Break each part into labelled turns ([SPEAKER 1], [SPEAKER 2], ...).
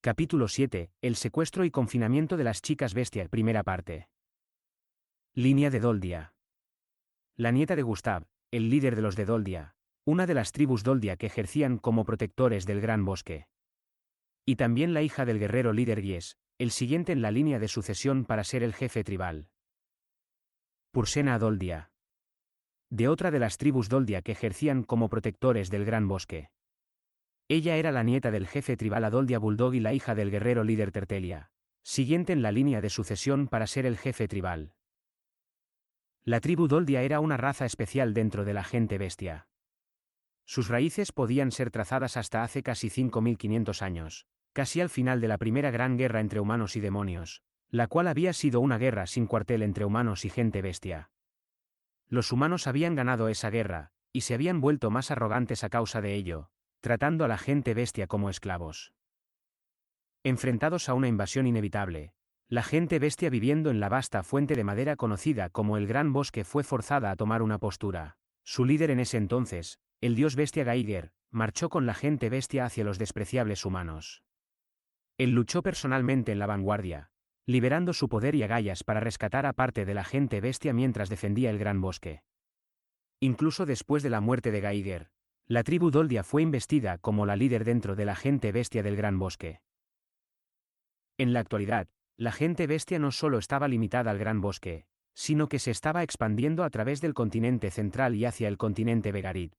[SPEAKER 1] Capítulo 7. El secuestro y confinamiento de las chicas bestia. Primera parte. Línea de Doldia. La nieta de Gustav, el líder de los de Doldia, una de las tribus Doldia que ejercían como protectores del Gran Bosque. Y también la hija del guerrero líder Gies, el siguiente en la línea de sucesión para ser el jefe tribal. Pursena Doldia. De otra de las tribus Doldia que ejercían como protectores del Gran Bosque. Ella era la nieta del jefe tribal Adoldia Bulldog y la hija del guerrero líder Tertelia, siguiente en la línea de sucesión para ser el jefe tribal. La tribu Doldia era una raza especial dentro de la gente bestia. Sus raíces podían ser trazadas hasta hace casi 5500 años, casi al final de la primera gran guerra entre humanos y demonios, la cual había sido una guerra sin cuartel entre humanos y gente bestia. Los humanos habían ganado esa guerra, y se habían vuelto más arrogantes a causa de ello, tratando a la gente bestia como esclavos. Enfrentados a una invasión inevitable, la gente bestia viviendo en la vasta fuente de madera conocida como el Gran Bosque fue forzada a tomar una postura. Su líder en ese entonces, el dios bestia Geiger, marchó con la gente bestia hacia los despreciables humanos. Él luchó personalmente en la vanguardia, liberando su poder y agallas para rescatar a parte de la gente bestia mientras defendía el Gran Bosque. Incluso después de la muerte de Geiger, la tribu Doldia fue investida como la líder dentro de la gente bestia del Gran Bosque. En la actualidad, la gente bestia no solo estaba limitada al Gran Bosque, sino que se estaba expandiendo a través del continente central y hacia el continente Vegarid.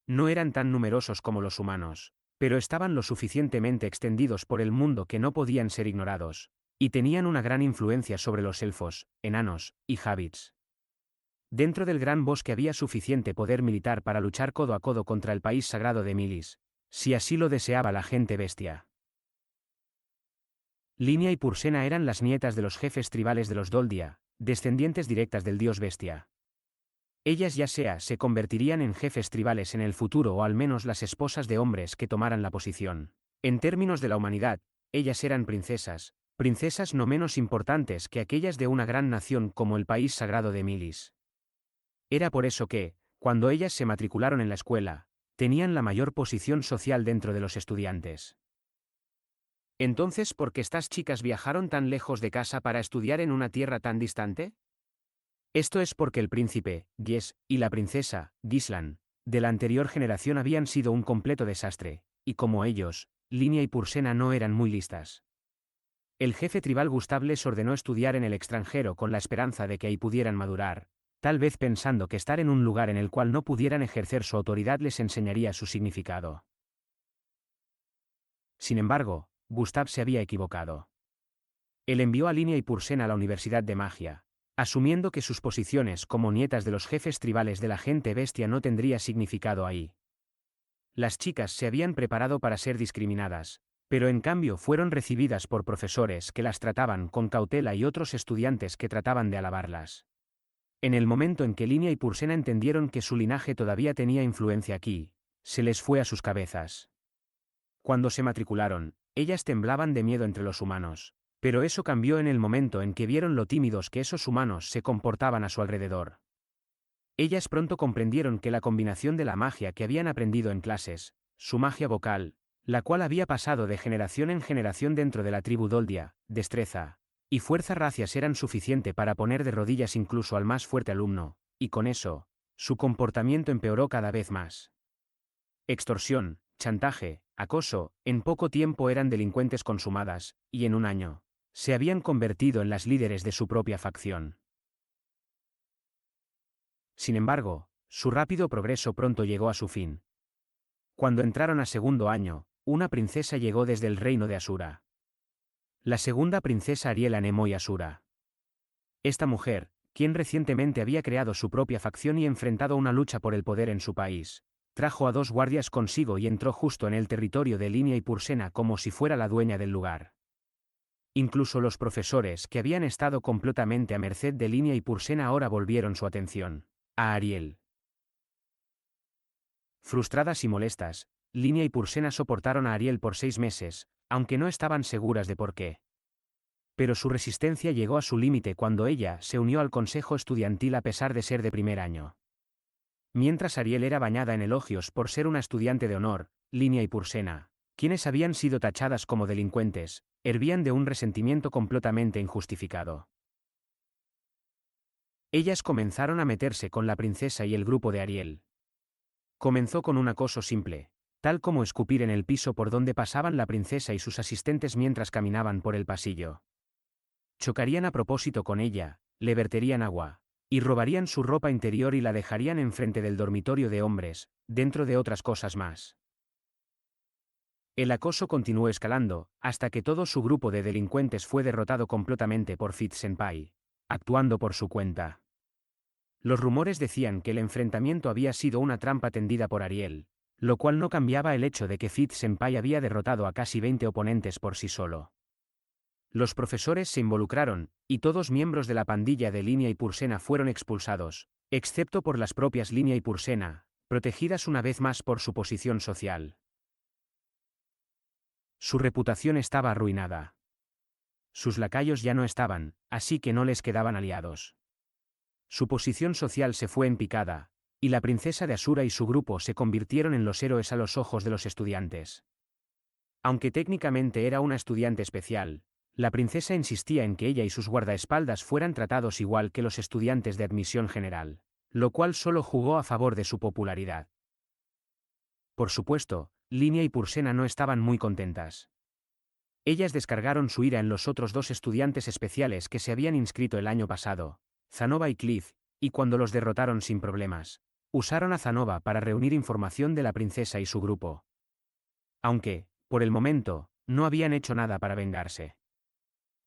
[SPEAKER 1] No eran tan numerosos como los humanos, pero estaban lo suficientemente extendidos por el mundo que no podían ser ignorados, y tenían una gran influencia sobre los elfos, enanos y hobbits. Dentro del Gran Bosque había suficiente poder militar para luchar codo a codo contra el país sagrado de Milis, si así lo deseaba la gente bestia. Linia y Pursena eran las nietas de los jefes tribales de los Doldia, descendientes directas del dios bestia. Ellas ya sea se convertirían en jefes tribales en el futuro o al menos las esposas de hombres que tomaran la posición. En términos de la humanidad, ellas eran princesas no menos importantes que aquellas de una gran nación como el país sagrado de Milis. Era por eso que, cuando ellas se matricularon en la escuela, tenían la mayor posición social dentro de los estudiantes. Entonces, ¿por qué estas chicas viajaron tan lejos de casa para estudiar en una tierra tan distante? Esto es porque el príncipe, Gies, y la princesa, Gislan, de la anterior generación habían sido un completo desastre, y como ellos, Linia y Pursena no eran muy listas. El jefe tribal Gustav les ordenó estudiar en el extranjero con la esperanza de que ahí pudieran madurar, tal vez pensando que estar en un lugar en el cual no pudieran ejercer su autoridad les enseñaría su significado. Sin embargo, Gustav se había equivocado. Él envió a Linia y Pursena a la Universidad de Magia, asumiendo que sus posiciones como nietas de los jefes tribales de la gente bestia no tendría significado ahí. Las chicas se habían preparado para ser discriminadas, pero en cambio fueron recibidas por profesores que las trataban con cautela y otros estudiantes que trataban de alabarlas. En el momento en que Linia y Pursena entendieron que su linaje todavía tenía influencia aquí, se les fue a sus cabezas. Cuando se matricularon, ellas temblaban de miedo entre los humanos, pero eso cambió en el momento en que vieron lo tímidos que esos humanos se comportaban a su alrededor. Ellas pronto comprendieron que la combinación de la magia que habían aprendido en clases, su magia vocal, la cual había pasado de generación en generación dentro de la tribu Doldia, destreza y fuerza racias eran suficiente para poner de rodillas incluso al más fuerte alumno, y con eso, su comportamiento empeoró cada vez más. Extorsión, chantaje, acoso, en poco tiempo eran delincuentes consumadas, y en un año, se habían convertido en las líderes de su propia facción. Sin embargo, su rápido progreso pronto llegó a su fin. Cuando entraron a segundo año, una princesa llegó desde el reino de Asura. La segunda princesa Ariel Anemoy Asura. Esta mujer, quien recientemente había creado su propia facción y enfrentado una lucha por el poder en su país, trajo a 2 guardias consigo y entró justo en el territorio de Linia y Pursena como si fuera la dueña del lugar. Incluso los profesores que habían estado completamente a merced de Linia y Pursena ahora volvieron su atención a Ariel. Frustradas y molestas, Linia y Pursena soportaron a Ariel por 6 meses, aunque no estaban seguras de por qué. Pero su resistencia llegó a su límite cuando ella se unió al consejo estudiantil a pesar de ser de primer año. Mientras Ariel era bañada en elogios por ser una estudiante de honor, Linia y Pursena, quienes habían sido tachadas como delincuentes, hervían de un resentimiento completamente injustificado. Ellas comenzaron a meterse con la princesa y el grupo de Ariel. Comenzó con un acoso simple, tal como escupir en el piso por donde pasaban la princesa y sus asistentes mientras caminaban por el pasillo. Chocarían a propósito con ella, le verterían agua, y robarían su ropa interior y la dejarían enfrente del dormitorio de hombres, dentro de otras cosas más. El acoso continuó escalando, hasta que todo su grupo de delincuentes fue derrotado completamente por Fitz-senpai, actuando por su cuenta. Los rumores decían que el enfrentamiento había sido una trampa tendida por Ariel, lo cual no cambiaba el hecho de que Fitz-senpai había derrotado a casi 20 oponentes por sí solo. Los profesores se involucraron, y todos miembros de la pandilla de Línea y Pursena fueron expulsados, excepto por las propias Línea y Pursena, protegidas una vez más por su posición social. Su reputación estaba arruinada. Sus lacayos ya no estaban, así que no les quedaban aliados. Su posición social se fue en picada, y la princesa de Asura y su grupo se convirtieron en los héroes a los ojos de los estudiantes. Aunque técnicamente era una estudiante especial, la princesa insistía en que ella y sus guardaespaldas fueran tratados igual que los estudiantes de admisión general, lo cual solo jugó a favor de su popularidad. Por supuesto, Línea y Pursena no estaban muy contentas. Ellas descargaron su ira en los otros dos estudiantes especiales que se habían inscrito el año pasado, Zanova y Cliff, y cuando los derrotaron sin problemas, usaron a Zanova para reunir información de la princesa y su grupo. Aunque, por el momento, no habían hecho nada para vengarse.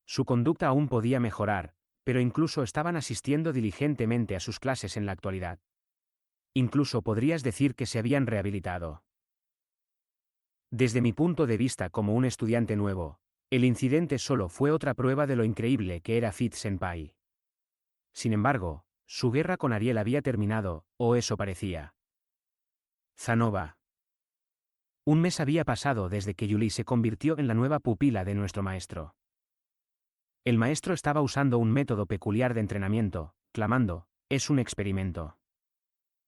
[SPEAKER 1] Su conducta aún podía mejorar, pero incluso estaban asistiendo diligentemente a sus clases en la actualidad. Incluso podrías decir que se habían rehabilitado. Desde mi punto de vista como un estudiante nuevo, el incidente solo fue otra prueba de lo increíble que era Fitz-senpai. Sin embargo, su guerra con Ariel había terminado, o eso parecía. Zanova. Un mes había pasado desde que Yuli se convirtió en la nueva pupila de nuestro maestro. El maestro estaba usando un método peculiar de entrenamiento, clamando, «Es un experimento».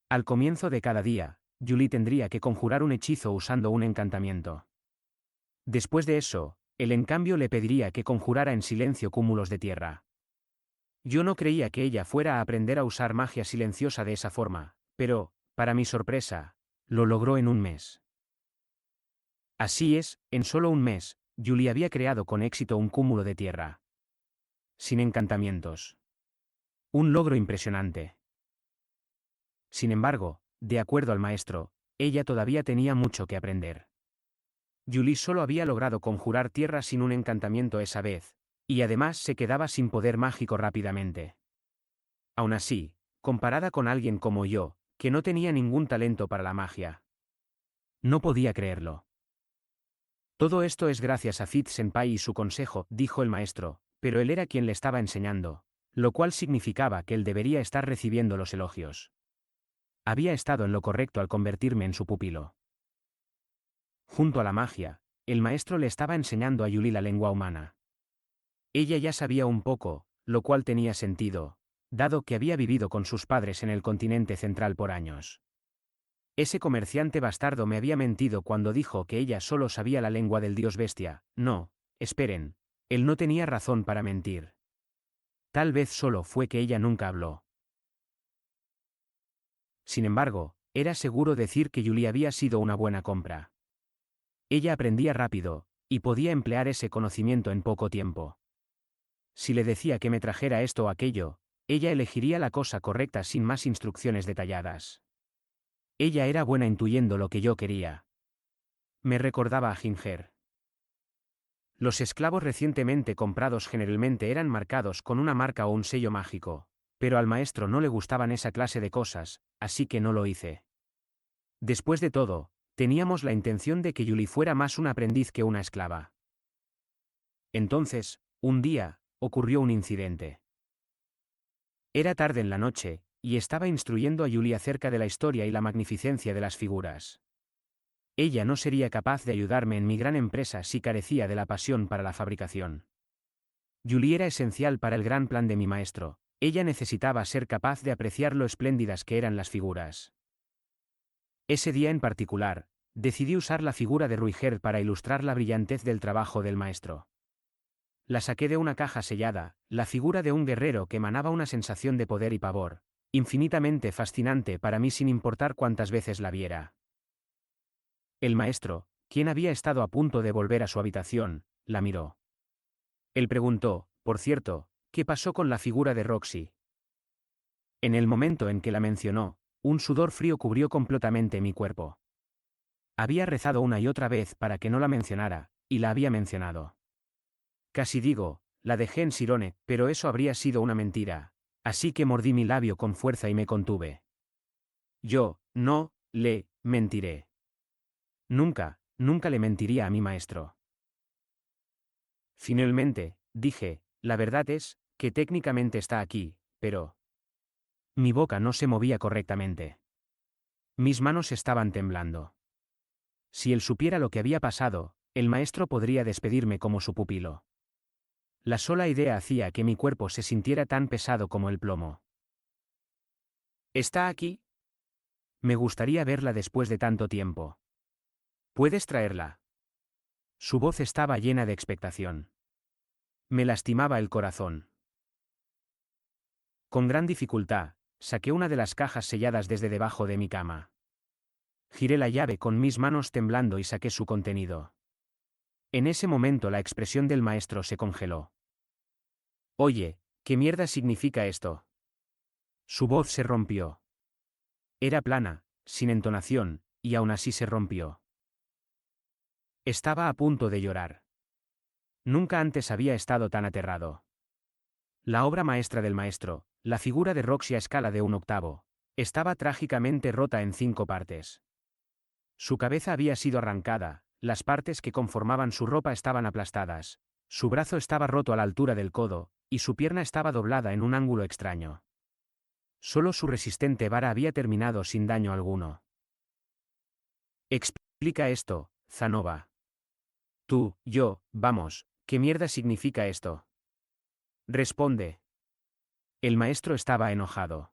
[SPEAKER 1] Al comienzo de cada día, Yuli tendría que conjurar un hechizo usando un encantamiento. Después de eso, él en cambio le pediría que conjurara en silencio cúmulos de tierra. Yo no creía que ella fuera a aprender a usar magia silenciosa de esa forma, pero, para mi sorpresa, lo logró en un mes. Así es, en solo un mes, Yuli había creado con éxito un cúmulo de tierra. Sin encantamientos. Un logro impresionante. Sin embargo, de acuerdo al maestro, ella todavía tenía mucho que aprender. Yuli solo había logrado conjurar tierra sin un encantamiento esa vez, y además se quedaba sin poder mágico rápidamente. Aún así, comparada con alguien como yo, que no tenía ningún talento para la magia. No podía creerlo. Todo esto es gracias a Fitz-senpai y su consejo, dijo el maestro, pero él era quien le estaba enseñando, lo cual significaba que él debería estar recibiendo los elogios. Había estado en lo correcto al convertirme en su pupilo. Junto a la magia, el maestro le estaba enseñando a Yuli la lengua humana. Ella ya sabía un poco, lo cual tenía sentido, dado que había vivido con sus padres en el continente central por años. Ese comerciante bastardo me había mentido cuando dijo que ella solo sabía la lengua del dios bestia. No, esperen, él no tenía razón para mentir. Tal vez solo fue que ella nunca habló. Sin embargo, era seguro decir que Yuli había sido una buena compra. Ella aprendía rápido, y podía emplear ese conocimiento en poco tiempo. Si le decía que me trajera esto o aquello, ella elegiría la cosa correcta sin más instrucciones detalladas. Ella era buena intuyendo lo que yo quería. Me recordaba a Ginger. Los esclavos recientemente comprados generalmente eran marcados con una marca o un sello mágico, pero al maestro no le gustaban esa clase de cosas, así que no lo hice. Después de todo, teníamos la intención de que Yuli fuera más un aprendiz que una esclava. Entonces, un día, ocurrió un incidente. Era tarde en la noche, y estaba instruyendo a Yuli acerca de la historia y la magnificencia de las figuras. Ella no sería capaz de ayudarme en mi gran empresa si carecía de la pasión para la fabricación. Yuli era esencial para el gran plan de mi maestro, ella necesitaba ser capaz de apreciar lo espléndidas que eran las figuras. Ese día en particular, decidí usar la figura de Ruiger para ilustrar la brillantez del trabajo del maestro. La saqué de una caja sellada, la figura de un guerrero que emanaba una sensación de poder y pavor, infinitamente fascinante para mí sin importar cuántas veces la viera. El maestro, quien había estado a punto de volver a su habitación, la miró. Él preguntó, por cierto, ¿qué pasó con la figura de Roxy? En el momento en que la mencionó, un sudor frío cubrió completamente mi cuerpo. Había rezado una y otra vez para que no la mencionara, y la había mencionado. Casi digo, la dejé en Sirone, pero eso habría sido una mentira, así que mordí mi labio con fuerza y me contuve. Yo, no, le, mentiré. Nunca, nunca le mentiría a mi maestro. Finalmente, dije, la verdad es, que técnicamente está aquí, pero... Mi boca no se movía correctamente. Mis manos estaban temblando. Si él supiera lo que había pasado, el maestro podría despedirme como su pupilo. La sola idea hacía que mi cuerpo se sintiera tan pesado como el plomo. ¿Está aquí? Me gustaría verla después de tanto tiempo. ¿Puedes traerla? Su voz estaba llena de expectación. Me lastimaba el corazón. Con gran dificultad, saqué una de las cajas selladas desde debajo de mi cama. Giré la llave con mis manos temblando y saqué su contenido. En ese momento la expresión del maestro se congeló. Oye, ¿qué mierda significa esto? Su voz se rompió. Era plana, sin entonación, y aún así se rompió. Estaba a punto de llorar. Nunca antes había estado tan aterrado. La obra maestra del maestro, la figura de Roxy a escala de un octavo, estaba trágicamente rota en 5 partes. Su cabeza había sido arrancada, las partes que conformaban su ropa estaban aplastadas, su brazo estaba roto a la altura del codo, y su pierna estaba doblada en un ángulo extraño. Solo su resistente vara había terminado sin daño alguno. Explica esto, Zanova. Tú, yo, vamos, ¿qué mierda significa esto? Responde. El maestro estaba enojado.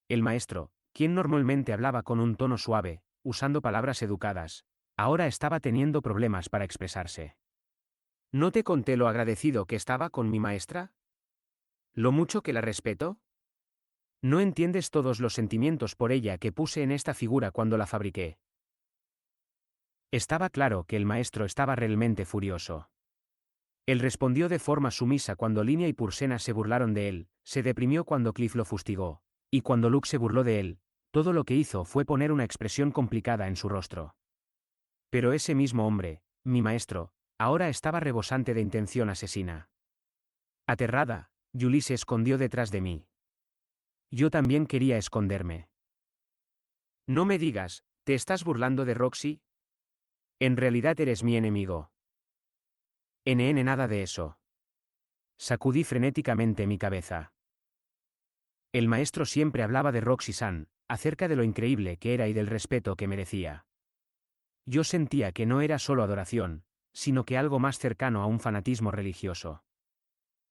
[SPEAKER 1] El maestro, quien normalmente hablaba con un tono suave, usando palabras educadas, ahora estaba teniendo problemas para expresarse. ¿No te conté lo agradecido que estaba con mi maestra? ¿Lo mucho que la respeto? No entiendes todos los sentimientos por ella que puse en esta figura cuando la fabriqué. Estaba claro que el maestro estaba realmente furioso. Él respondió de forma sumisa cuando Linia y Pursena se burlaron de él, se deprimió cuando Cliff lo fustigó, y cuando Luke se burló de él, todo lo que hizo fue poner una expresión complicada en su rostro. Pero ese mismo hombre, mi maestro, ahora estaba rebosante de intención asesina. Aterrada, Julie se escondió detrás de mí. Yo también quería esconderme. No me digas, ¿te estás burlando de Roxy? En realidad eres mi enemigo. Nada de eso. Sacudí frenéticamente mi cabeza. El maestro siempre hablaba de Roxy-san, acerca de lo increíble que era y del respeto que merecía. Yo sentía que no era solo adoración, sino que algo más cercano a un fanatismo religioso.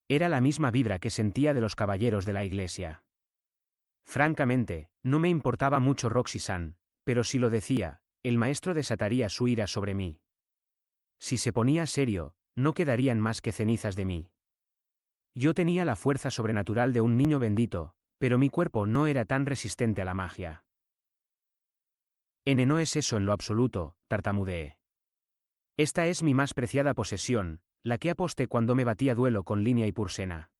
[SPEAKER 1] Era la misma vibra que sentía de los caballeros de la iglesia. Francamente, no me importaba mucho Roxy-san, pero si lo decía, el maestro desataría su ira sobre mí. Si se ponía serio, no quedarían más que cenizas de mí. Yo tenía la fuerza sobrenatural de un niño bendito, pero mi cuerpo no era tan resistente a la magia. No es eso en lo absoluto, tartamudeé. Esta es mi más preciada posesión, la que aposté cuando me batí a duelo con Linia y Pursena.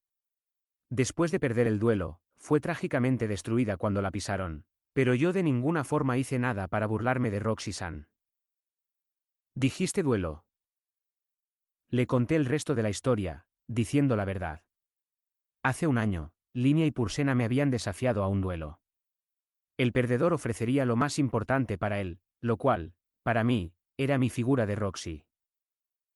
[SPEAKER 1] Después de perder el duelo, fue trágicamente destruida cuando la pisaron, pero yo de ninguna forma hice nada para burlarme de Roxy-san. ¿Dijiste duelo? Le conté el resto de la historia, diciendo la verdad. Hace un año, Linia y Pursena me habían desafiado a un duelo. El perdedor ofrecería lo más importante para él, lo cual, para mí, era mi figura de Roxy.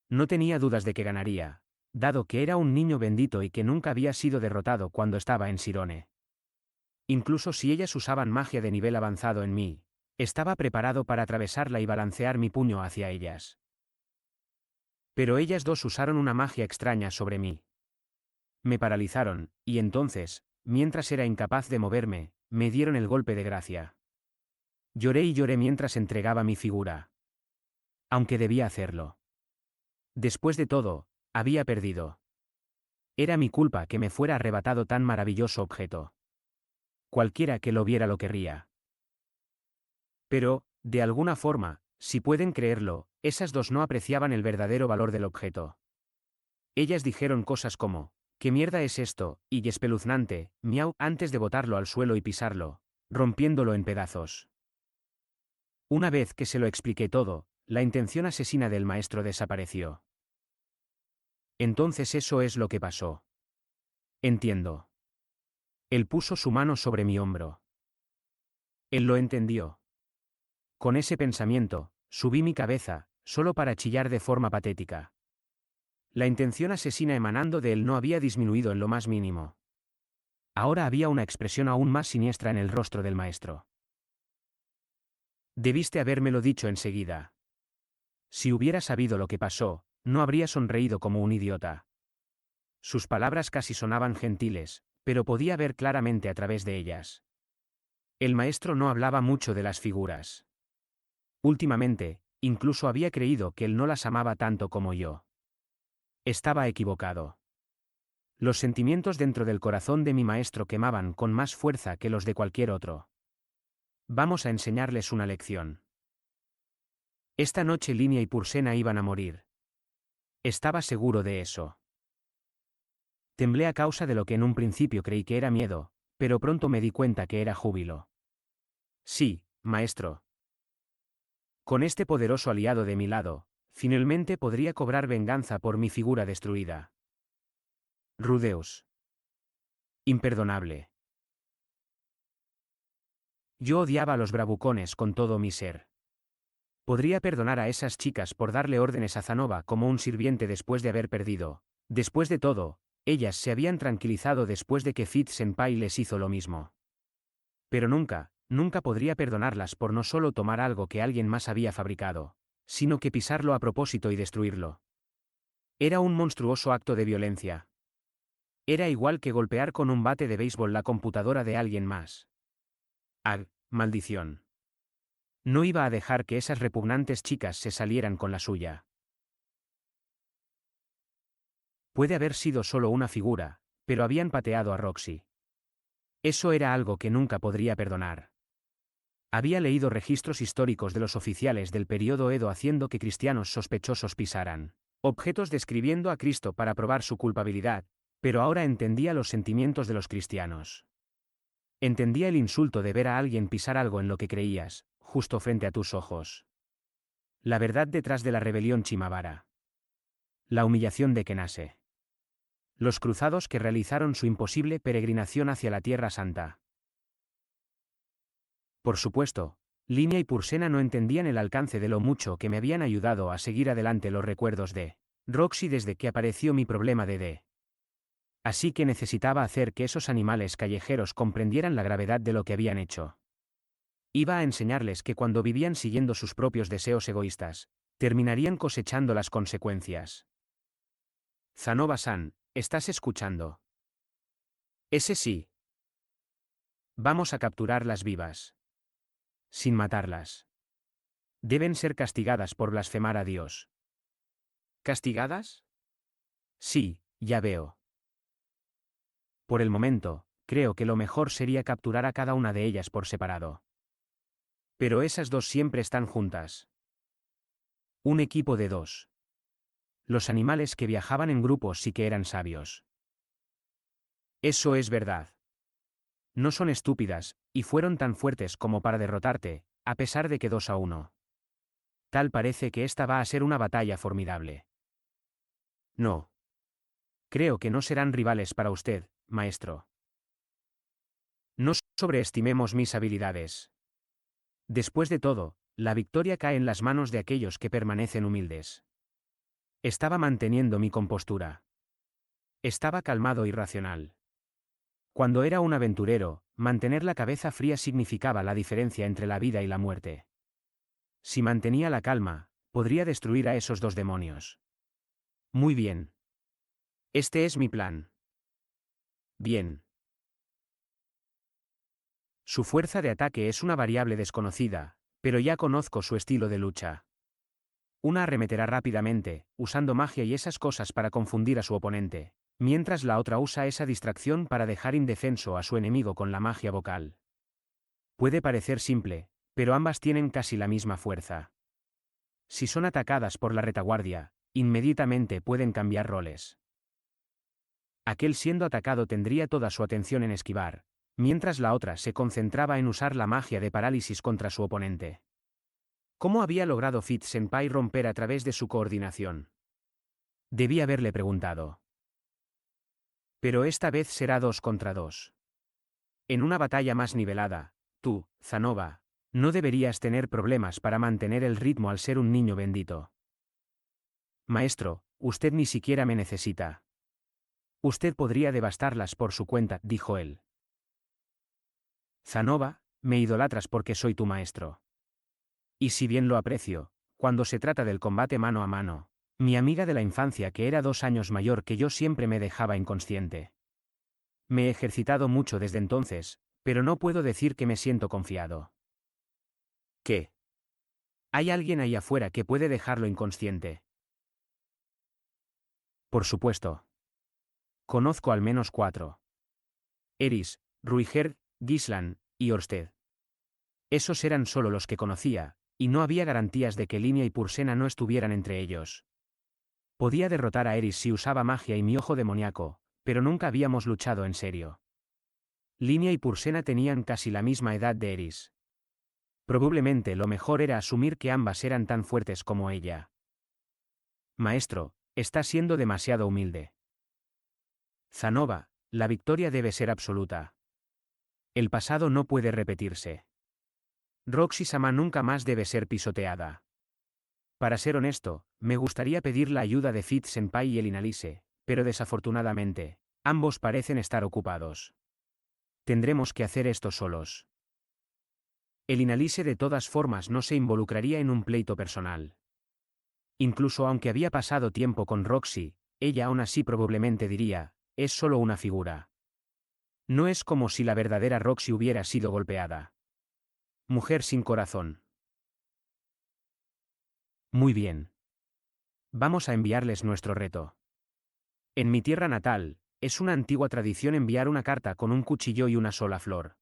[SPEAKER 1] No tenía dudas de que ganaría, dado que era un niño bendito y que nunca había sido derrotado cuando estaba en Sirone. Incluso si ellas usaban magia de nivel avanzado en mí, estaba preparado para atravesarla y balancear mi puño hacia ellas. Pero ellas dos usaron una magia extraña sobre mí. Me paralizaron, y entonces, mientras era incapaz de moverme, me dieron el golpe de gracia. Lloré y lloré mientras entregaba mi figura. Aunque debía hacerlo. Después de todo, había perdido. Era mi culpa que me fuera arrebatado tan maravilloso objeto. Cualquiera que lo viera lo querría. Pero, de alguna forma, si pueden creerlo, esas dos no apreciaban el verdadero valor del objeto. Ellas dijeron cosas como, ¿qué mierda es esto? Y espeluznante, miau, antes de botarlo al suelo y pisarlo, rompiéndolo en pedazos. Una vez que se lo expliqué todo, la intención asesina del maestro desapareció. Entonces eso es lo que pasó. Entiendo. Él puso su mano sobre mi hombro. Él lo entendió. Con ese pensamiento, subí mi cabeza, solo para chillar de forma patética. La intención asesina emanando de él no había disminuido en lo más mínimo. Ahora había una expresión aún más siniestra en el rostro del maestro. Debiste habérmelo dicho enseguida. Si hubiera sabido lo que pasó, no habría sonreído como un idiota. Sus palabras casi sonaban gentiles, pero podía ver claramente a través de ellas. El maestro no hablaba mucho de las figuras. Últimamente, incluso había creído que él no las amaba tanto como yo. Estaba equivocado. Los sentimientos dentro del corazón de mi maestro quemaban con más fuerza que los de cualquier otro. Vamos a enseñarles una lección. Esta noche Linia y Pursena iban a morir. Estaba seguro de eso. Temblé a causa de lo que en un principio creí que era miedo, pero pronto me di cuenta que era júbilo. Sí, maestro. Con este poderoso aliado de mi lado, finalmente podría cobrar venganza por mi figura destruida. Rudeus. Imperdonable. Yo odiaba a los bravucones con todo mi ser. Podría perdonar a esas chicas por darle órdenes a Zanova como un sirviente después de haber perdido. Después de todo, ellas se habían tranquilizado después de que Fitz-senpai les hizo lo mismo. Pero nunca podría perdonarlas por no solo tomar algo que alguien más había fabricado, sino que pisarlo a propósito y destruirlo. Era un monstruoso acto de violencia. Era igual que golpear con un bate de béisbol la computadora de alguien más. ¡Ah, maldición! No iba a dejar que esas repugnantes chicas se salieran con la suya. Puede haber sido solo una figura, pero habían pateado a Roxy. Eso era algo que nunca podría perdonar. Había leído registros históricos de los oficiales del período Edo haciendo que cristianos sospechosos pisaran objetos describiendo a Cristo para probar su culpabilidad, pero ahora entendía los sentimientos de los cristianos. Entendía el insulto de ver a alguien pisar algo en lo que creías, justo frente a tus ojos. La verdad detrás de la rebelión Chimabara. La humillación de Kenase. Los cruzados que realizaron su imposible peregrinación hacia la Tierra Santa. Por supuesto, Linia y Pursena no entendían el alcance de lo mucho que me habían ayudado a seguir adelante los recuerdos de Roxy desde que apareció mi problema de D. Así que necesitaba hacer que esos animales callejeros comprendieran la gravedad de lo que habían hecho. Iba a enseñarles que cuando vivían siguiendo sus propios deseos egoístas, terminarían cosechando las consecuencias. Zanova-san, ¿estás escuchando? Ese sí. Vamos a capturarlas vivas. Sin matarlas. Deben ser castigadas por blasfemar a Dios. ¿Castigadas? Sí, ya veo. Por el momento, creo que lo mejor sería capturar a cada una de ellas por separado. Pero esas dos siempre están juntas. Un equipo de dos. Los animales que viajaban en grupos sí que eran sabios. Eso es verdad. No son estúpidas, y fueron tan fuertes como para derrotarte, a pesar de que 2-1. Tal parece que esta va a ser una batalla formidable. No. Creo que no serán rivales para usted, maestro. No sobreestimemos mis habilidades. Después de todo, la victoria cae en las manos de aquellos que permanecen humildes. Estaba manteniendo mi compostura. Estaba calmado y racional. Cuando era un aventurero, mantener la cabeza fría significaba la diferencia entre la vida y la muerte. Si mantenía la calma, podría destruir a esos dos demonios. Muy bien. Este es mi plan. Bien. Su fuerza de ataque es una variable desconocida, pero ya conozco su estilo de lucha. Una arremeterá rápidamente, usando magia y esas cosas para confundir a su oponente, mientras la otra usa esa distracción para dejar indefenso a su enemigo con la magia vocal. Puede parecer simple, pero ambas tienen casi la misma fuerza. Si son atacadas por la retaguardia, inmediatamente pueden cambiar roles. Aquel siendo atacado tendría toda su atención en esquivar, mientras la otra se concentraba en usar la magia de parálisis contra su oponente. ¿Cómo había logrado Fitz-Senpai romper a través de su coordinación? Debí haberle preguntado. Pero esta vez será 2 contra 2. En una batalla más nivelada, tú, Zanova, no deberías tener problemas para mantener el ritmo al ser un niño bendito. Maestro, usted ni siquiera me necesita. Usted podría devastarlas por su cuenta, dijo él. Zanova, me idolatras porque soy tu maestro. Y si bien lo aprecio, cuando se trata del combate mano a mano, mi amiga de la infancia que era 2 años mayor que yo siempre me dejaba inconsciente. Me he ejercitado mucho desde entonces, pero no puedo decir que me siento confiado. ¿Qué? ¿Hay alguien ahí afuera que puede dejarlo inconsciente? Por supuesto. Conozco al menos 4. Eris, Ruiger, Gislan, y Orsted. Esos eran solo los que conocía, y no había garantías de que Linia y Pursena no estuvieran entre ellos. Podía derrotar a Eris si usaba magia y mi ojo demoníaco, pero nunca habíamos luchado en serio. Linia y Pursena tenían casi la misma edad de Eris. Probablemente lo mejor era asumir que ambas eran tan fuertes como ella. Maestro, está siendo demasiado humilde. Zanova, la victoria debe ser absoluta. El pasado no puede repetirse. Roxy-sama nunca más debe ser pisoteada. Para ser honesto, me gustaría pedir la ayuda de Fitz-Senpai y el Inalise, pero desafortunadamente, ambos parecen estar ocupados. Tendremos que hacer esto solos. El Inalise de todas formas no se involucraría en un pleito personal. Incluso aunque había pasado tiempo con Roxy, ella aún así probablemente diría, es solo una figura. No es como si la verdadera Roxy hubiera sido golpeada. Mujer sin corazón. Muy bien. Vamos a enviarles nuestro reto. En mi tierra natal, es una antigua tradición enviar una carta con un cuchillo y una sola flor.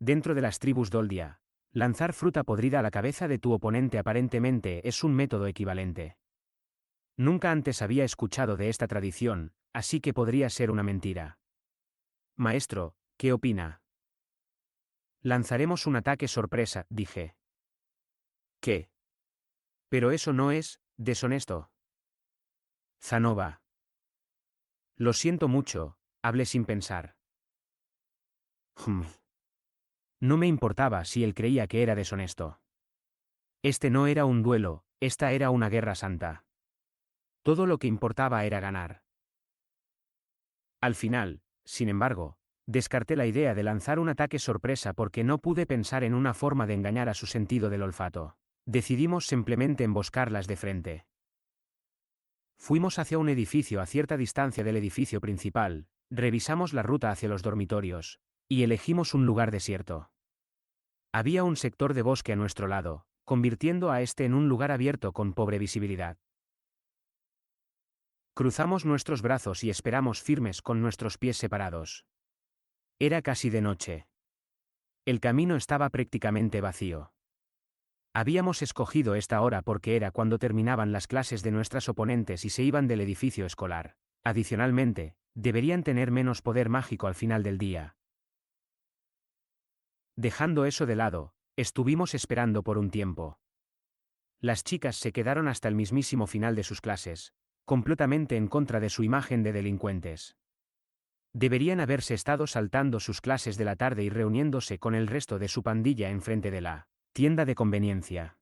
[SPEAKER 1] Dentro de las tribus Doldia, lanzar fruta podrida a la cabeza de tu oponente aparentemente es un método equivalente. Nunca antes había escuchado de esta tradición, así que podría ser una mentira. Maestro, ¿qué opina? Lanzaremos un ataque sorpresa, dije. ¿Qué? Pero eso no es deshonesto. Zanova. Lo siento mucho, hablé sin pensar. No me importaba si él creía que era deshonesto. Este no era un duelo, esta era una guerra santa. Todo lo que importaba era ganar. Al final, sin embargo, descarté la idea de lanzar un ataque sorpresa porque no pude pensar en una forma de engañar a su sentido del olfato. Decidimos simplemente emboscarlas de frente. Fuimos hacia un edificio a cierta distancia del edificio principal, revisamos la ruta hacia los dormitorios, y elegimos un lugar desierto. Había un sector de bosque a nuestro lado, convirtiendo a este en un lugar abierto con pobre visibilidad. Cruzamos nuestros brazos y esperamos firmes con nuestros pies separados. Era casi de noche. El camino estaba prácticamente vacío. Habíamos escogido esta hora porque era cuando terminaban las clases de nuestras oponentes y se iban del edificio escolar. Adicionalmente, deberían tener menos poder mágico al final del día. Dejando eso de lado, estuvimos esperando por un tiempo. Las chicas se quedaron hasta el mismísimo final de sus clases, completamente en contra de su imagen de delincuentes. Deberían haberse estado saltando sus clases de la tarde y reuniéndose con el resto de su pandilla enfrente de la tienda de conveniencia.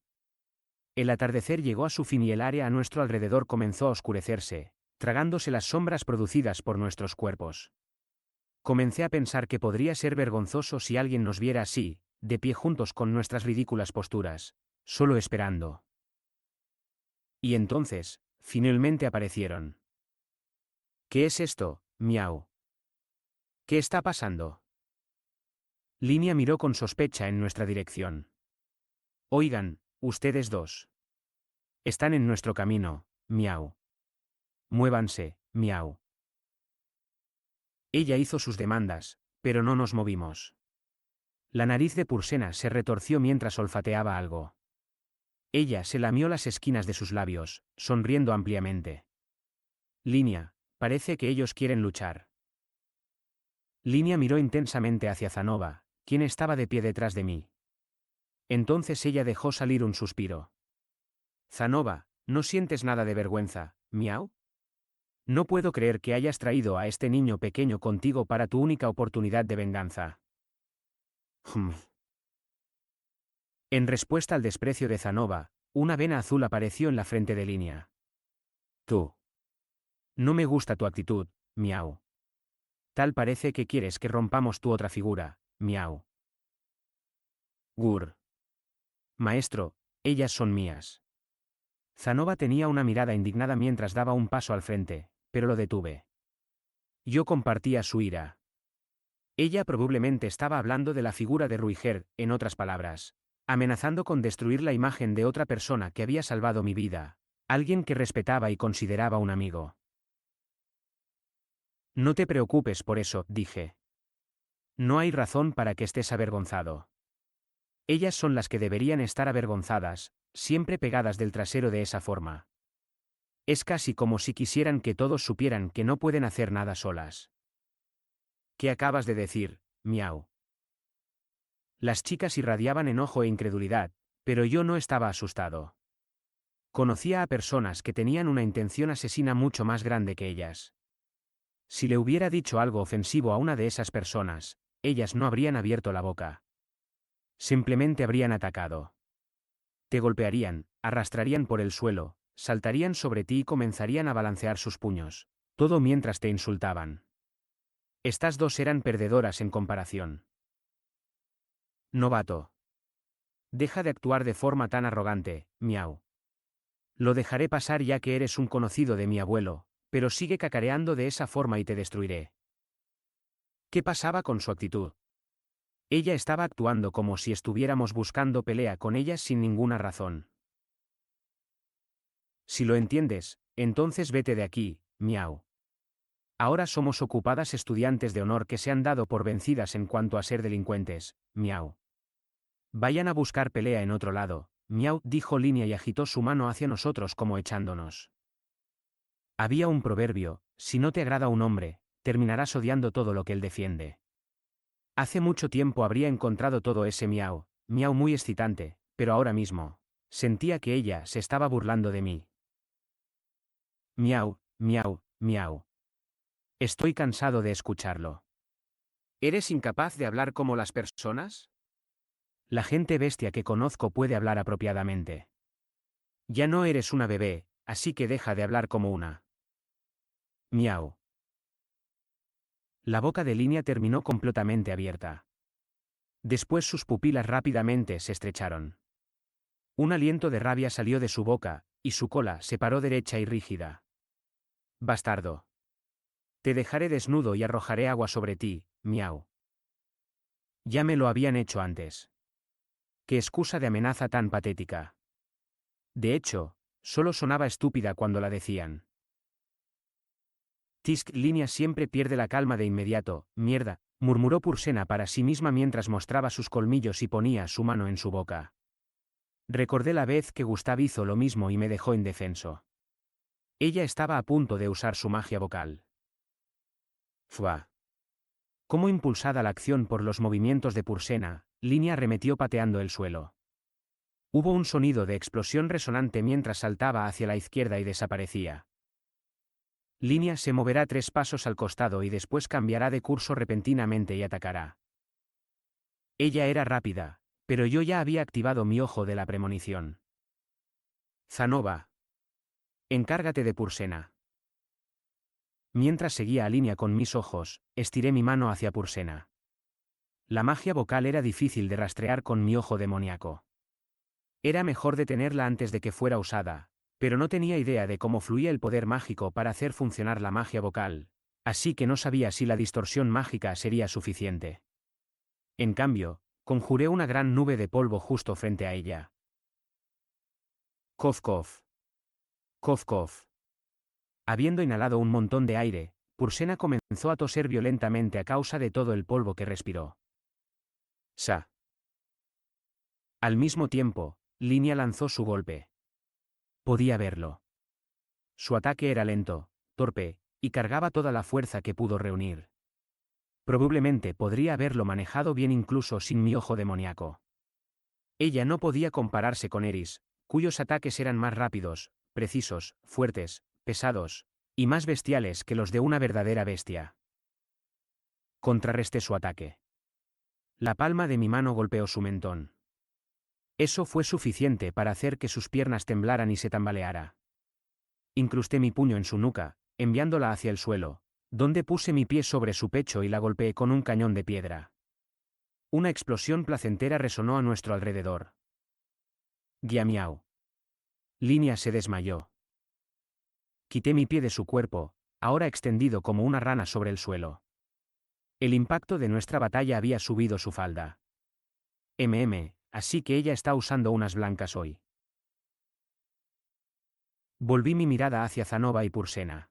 [SPEAKER 1] El atardecer llegó a su fin y el área a nuestro alrededor comenzó a oscurecerse, tragándose las sombras producidas por nuestros cuerpos. Comencé a pensar que podría ser vergonzoso si alguien nos viera así, de pie juntos con nuestras ridículas posturas, solo esperando. Y entonces, finalmente aparecieron. ¿Qué es esto, Miau? ¿Qué está pasando? Línea miró con sospecha en nuestra dirección. Oigan, ustedes dos. Están en nuestro camino, miau. Muévanse, miau. Ella hizo sus demandas, pero no nos movimos. La nariz de Pursena se retorció mientras olfateaba algo. Ella se lamió las esquinas de sus labios, sonriendo ampliamente. Línea, parece que ellos quieren luchar. Línea miró intensamente hacia Zanova, quien estaba de pie detrás de mí. Entonces ella dejó salir un suspiro. Zanova, ¿no sientes nada de vergüenza, miau? No puedo creer que hayas traído a este niño pequeño contigo para tu única oportunidad de venganza. En respuesta al desprecio de Zanova, una vena azul apareció en la frente de Línea. Tú. No me gusta tu actitud, miau. Tal parece que quieres que rompamos tu otra figura, miau. Gur. Maestro, ellas son mías. Zanova tenía una mirada indignada mientras daba un paso al frente, pero lo detuve. Yo compartía su ira. Ella probablemente estaba hablando de la figura de Ruiger, en otras palabras, amenazando con destruir la imagen de otra persona que había salvado mi vida, alguien que respetaba y consideraba un amigo. No te preocupes por eso, dije. No hay razón para que estés avergonzado. Ellas son las que deberían estar avergonzadas, siempre pegadas del trasero de esa forma. Es casi como si quisieran que todos supieran que no pueden hacer nada solas. ¿Qué acabas de decir, miau? Las chicas irradiaban enojo e incredulidad, pero yo no estaba asustado. Conocía a personas que tenían una intención asesina mucho más grande que ellas. Si le hubiera dicho algo ofensivo a una de esas personas, ellas no habrían abierto la boca. Simplemente habrían atacado. Te golpearían, arrastrarían por el suelo, saltarían sobre ti y comenzarían a balancear sus puños, todo mientras te insultaban. Estas dos eran perdedoras en comparación. Novato. Deja de actuar de forma tan arrogante, miau. Lo dejaré pasar ya que eres un conocido de mi abuelo, pero sigue cacareando de esa forma y te destruiré. ¿Qué pasaba con su actitud? Ella estaba actuando como si estuviéramos buscando pelea con ella sin ninguna razón. Si lo entiendes, entonces vete de aquí, miau. Ahora somos ocupadas estudiantes de honor que se han dado por vencidas en cuanto a ser delincuentes, miau. Vayan a buscar pelea en otro lado, miau, dijo Línea y agitó su mano hacia nosotros como echándonos. Había un proverbio, si no te agrada un hombre, terminarás odiando todo lo que él defiende. Hace mucho tiempo habría encontrado todo ese miau, miau muy excitante, pero ahora mismo, sentía que ella se estaba burlando de mí. Miau, miau, miau. Estoy cansado de escucharlo. ¿Eres incapaz de hablar como las personas? La gente bestia que conozco puede hablar apropiadamente. Ya no eres una bebé, así que deja de hablar como una. Miau. La boca de Línea terminó completamente abierta. Después sus pupilas rápidamente se estrecharon. Un aliento de rabia salió de su boca, y su cola se paró derecha y rígida. Bastardo. Te dejaré desnudo y arrojaré agua sobre ti, miau. Ya me lo habían hecho antes. Qué excusa de amenaza tan patética. De hecho, solo sonaba estúpida cuando la decían. Tisk Línea siempre pierde la calma de inmediato, mierda, murmuró Pursena para sí misma mientras mostraba sus colmillos y ponía su mano en su boca. Recordé la vez que Gustav hizo lo mismo y me dejó indefenso. Ella estaba a punto de usar su magia vocal. Fua. Como impulsada la acción por los movimientos de Pursena, Línea arremetió pateando el suelo. Hubo un sonido de explosión resonante mientras saltaba hacia la izquierda y desaparecía. Línea se moverá 3 pasos al costado y después cambiará de curso repentinamente y atacará. Ella era rápida, pero yo ya había activado mi ojo de la premonición. Zanova. Encárgate de Pursena. Mientras seguía a Línea con mis ojos, estiré mi mano hacia Pursena. La magia vocal era difícil de rastrear con mi ojo demoníaco. Era mejor detenerla antes de que fuera usada, pero no tenía idea de cómo fluía el poder mágico para hacer funcionar la magia vocal, así que no sabía si la distorsión mágica sería suficiente. En cambio, conjuré una gran nube de polvo justo frente a ella. Cof cof. Cof cof. Habiendo inhalado un montón de aire, Pursena comenzó a toser violentamente a causa de todo el polvo que respiró. Sa. Al mismo tiempo, Linia lanzó su golpe. Podía verlo. Su ataque era lento, torpe, y cargaba toda la fuerza que pudo reunir. Probablemente podría haberlo manejado bien incluso sin mi ojo demoníaco. Ella no podía compararse con Eris, cuyos ataques eran más rápidos, precisos, fuertes, pesados, y más bestiales que los de una verdadera bestia. Contrarresté su ataque. La palma de mi mano golpeó su mentón. Eso fue suficiente para hacer que sus piernas temblaran y se tambaleara. Incrusté mi puño en su nuca, enviándola hacia el suelo, donde puse mi pie sobre su pecho y la golpeé con un cañón de piedra. Una explosión placentera resonó a nuestro alrededor. Guiamiau. Linia se desmayó. Quité mi pie de su cuerpo, ahora extendido como una rana sobre el suelo. El impacto de nuestra batalla había subido su falda. Así que ella está usando unas blancas hoy. Volví mi mirada hacia Zanova y Pursena.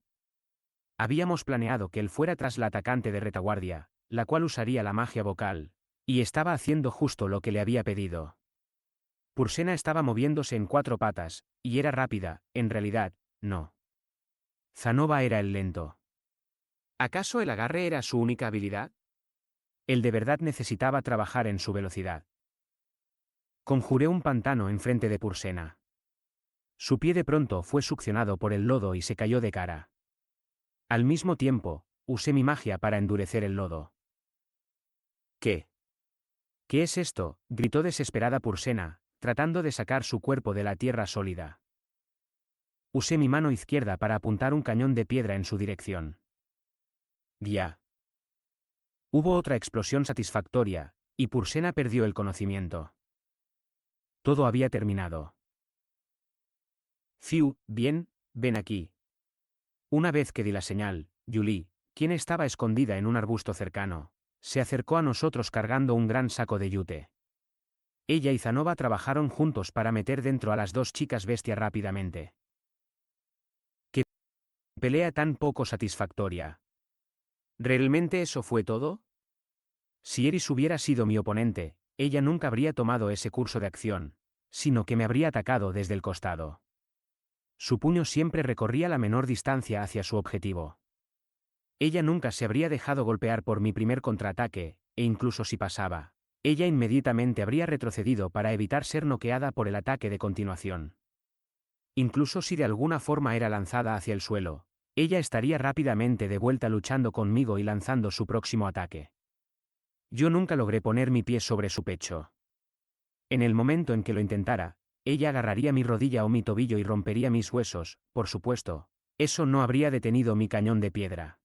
[SPEAKER 1] Habíamos planeado que él fuera tras la atacante de retaguardia, la cual usaría la magia vocal, y estaba haciendo justo lo que le había pedido. Pursena estaba moviéndose en 4 patas, y era rápida, en realidad, no. Zanova era el lento. ¿Acaso el agarre era su única habilidad? Él de verdad necesitaba trabajar en su velocidad. Conjuré un pantano enfrente de Pursena. Su pie de pronto fue succionado por el lodo y se cayó de cara. Al mismo tiempo, usé mi magia para endurecer el lodo. ¿Qué? ¿Qué es esto?, gritó desesperada Pursena, tratando de sacar su cuerpo de la tierra sólida. Usé mi mano izquierda para apuntar un cañón de piedra en su dirección. Ya. Hubo otra explosión satisfactoria, y Pursena perdió el conocimiento. Todo había terminado. Fiu, bien, ven aquí. Una vez que di la señal, Julie, quien estaba escondida en un arbusto cercano, se acercó a nosotros cargando un gran saco de yute. Ella y Zanova trabajaron juntos para meter dentro a las 2 chicas bestia rápidamente. ¡Qué pelea tan poco satisfactoria! ¿Realmente eso fue todo? Si Eris hubiera sido mi oponente, ella nunca habría tomado ese curso de acción, sino que me habría atacado desde el costado. Su puño siempre recorría la menor distancia hacia su objetivo. Ella nunca se habría dejado golpear por mi primer contraataque, e incluso si pasaba, ella inmediatamente habría retrocedido para evitar ser noqueada por el ataque de continuación. Incluso si de alguna forma era lanzada hacia el suelo, ella estaría rápidamente de vuelta luchando conmigo y lanzando su próximo ataque. Yo nunca logré poner mi pie sobre su pecho. En el momento en que lo intentara, ella agarraría mi rodilla o mi tobillo y rompería mis huesos, por supuesto. Eso no habría detenido mi cañón de piedra.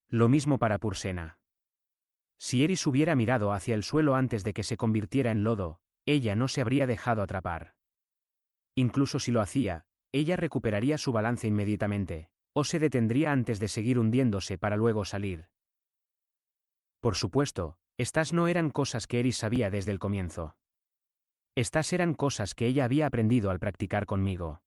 [SPEAKER 1] Lo mismo para Pursena. Si Eris hubiera mirado hacia el suelo antes de que se convirtiera en lodo, ella no se habría dejado atrapar. Incluso si lo hacía, ella recuperaría su balance inmediatamente, o se detendría antes de seguir hundiéndose para luego salir. Por supuesto, estas no eran cosas que Eris sabía desde el comienzo. Estas eran cosas que ella había aprendido al practicar conmigo.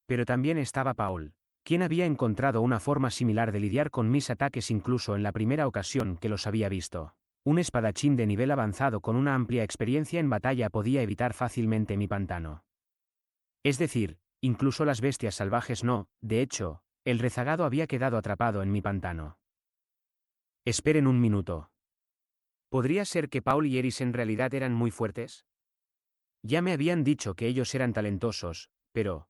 [SPEAKER 1] Pero también estaba Paul, quien había encontrado una forma similar de lidiar con mis ataques incluso en la primera ocasión que los había visto. Un espadachín de nivel avanzado con una amplia experiencia en batalla podía evitar fácilmente mi pantano. Es decir, incluso las bestias salvajes no, de hecho, el rezagado había quedado atrapado en mi pantano. Esperen un minuto. ¿Podría ser que Paul y Eris en realidad eran muy fuertes? Ya me habían dicho que ellos eran talentosos, pero...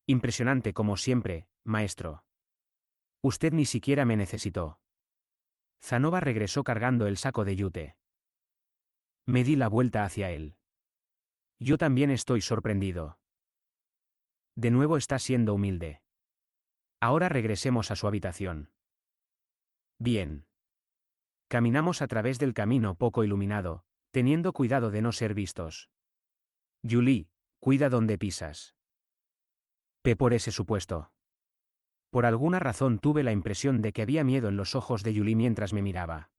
[SPEAKER 1] Impresionante como siempre, maestro. Usted ni siquiera me necesitó. Zanova regresó cargando el saco de yute. Me di la vuelta hacia él. Yo también estoy sorprendido. De nuevo está siendo humilde. Ahora regresemos a su habitación. Bien. Caminamos a través del camino poco iluminado, teniendo cuidado de no ser vistos. Julie, cuida donde pisas. Por ese supuesto. Por alguna razón tuve la impresión de que había miedo en los ojos de Julie mientras me miraba.